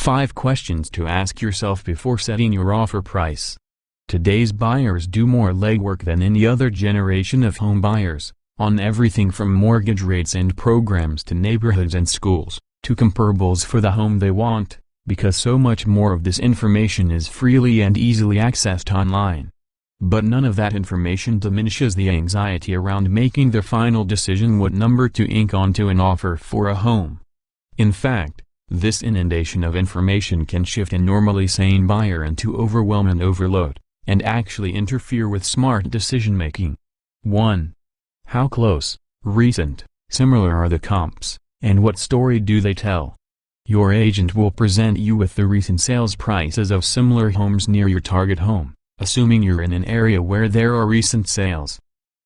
5 questions to ask yourself before setting your offer price. Today's buyers do more legwork than any other generation of home buyers, on everything from mortgage rates and programs to neighborhoods and schools, to comparables for the home they want, because so much more of this information is freely and easily accessed online. But none of that information diminishes the anxiety around making the final decision what number to ink onto an offer for a home. In fact, this inundation of information can shift a normally sane buyer into overwhelm and overload, and actually interfere with smart decision-making. 1. How close, recent, similar are the comps, and what story do they tell? Your agent will present you with the recent sales prices of similar homes near your target home, assuming you're in an area where there are recent sales.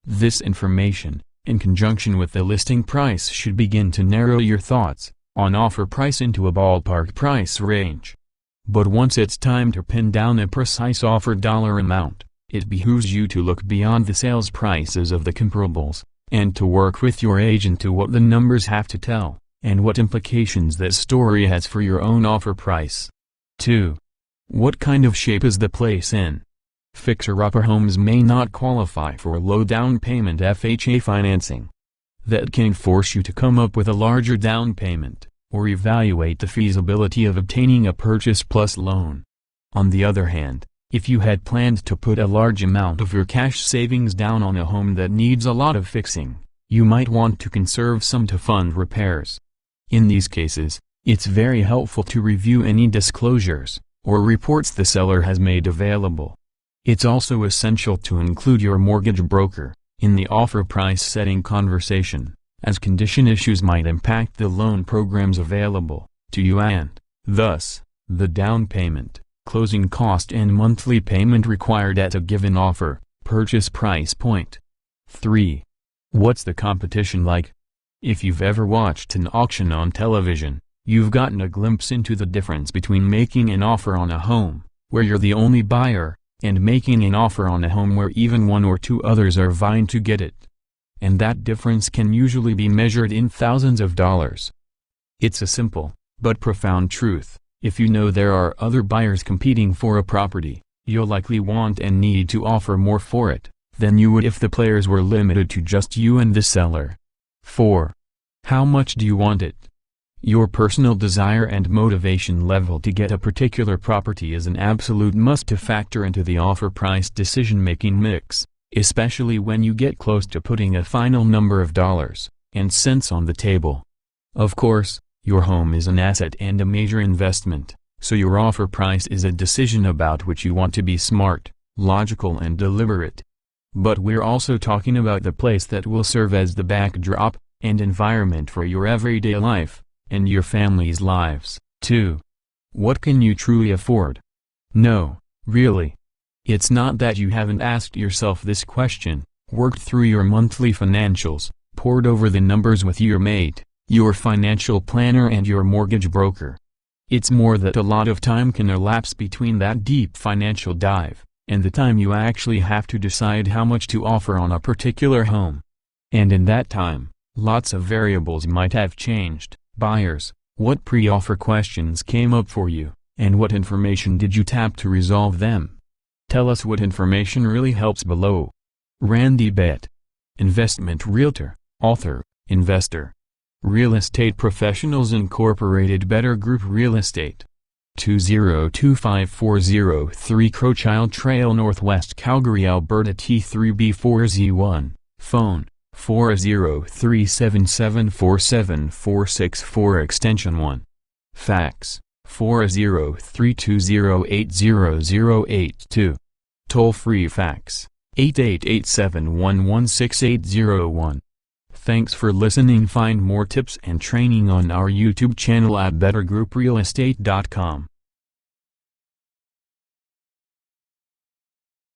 This information, in conjunction with the listing price, should begin to narrow your thoughts on offer price into a ballpark price range. But once it's time to pin down a precise offer dollar amount, it behooves you to look beyond the sales prices of the comparables, and to work with your agent to what the numbers have to tell, and what implications that story has for your own offer price. 2. What kind of shape is the place in? Fixer-upper homes may not qualify for low down payment FHA financing. That can force you to come up with a larger down payment, or evaluate the feasibility of obtaining a purchase plus loan. On the other hand, if you had planned to put a large amount of your cash savings down on a home that needs a lot of fixing, you might want to conserve some to fund repairs. In these cases, it's very helpful to review any disclosures or reports the seller has made available. It's also essential to include your mortgage broker in the offer price setting conversation, as condition issues might impact the loan programs available to you and, thus, the down payment, closing cost and monthly payment required at a given offer purchase price point. 3. What's the competition like? If you've ever watched an auction on television, you've gotten a glimpse into the difference between making an offer on a home, where you're the only buyer, and making an offer on a home where even one or two others are vying to get it. And that difference can usually be measured in thousands of dollars. It's a simple, but profound truth. If you know there are other buyers competing for a property, you'll likely want and need to offer more for it than you would if the players were limited to just you and the seller. 4. How much do you want it? Your personal desire and motivation level to get a particular property is an absolute must to factor into the offer price decision-making mix, especially when you get close to putting a final number of dollars and cents on the table. Of course, your home is an asset and a major investment, so your offer price is a decision about which you want to be smart, logical and deliberate. But we're also talking about the place that will serve as the backdrop and environment for your everyday life and your family's lives, too. What can you truly afford? No, really. It's not that you haven't asked yourself this question, worked through your monthly financials, pored over the numbers with your mate, your financial planner and your mortgage broker. It's more that a lot of time can elapse between that deep financial dive and the time you actually have to decide how much to offer on a particular home. And in that time, lots of variables might have changed. Buyers, what pre-offer questions came up for you, and what information did you tap to resolve them? Tell us what information really helps below. Randy Bett. Investment realtor, author, investor. Real Estate Professionals Incorporated, Better Group Real Estate. 2025403 Crowchild Trail, Northwest Calgary, Alberta, T3B4Z1. Phone 403-774-7464 extension 1. Fax 403-208-0082. Toll-free fax 888-711-6801. Thanks for listening. Find more tips and training on our YouTube channel at bettergrouprealestate.com.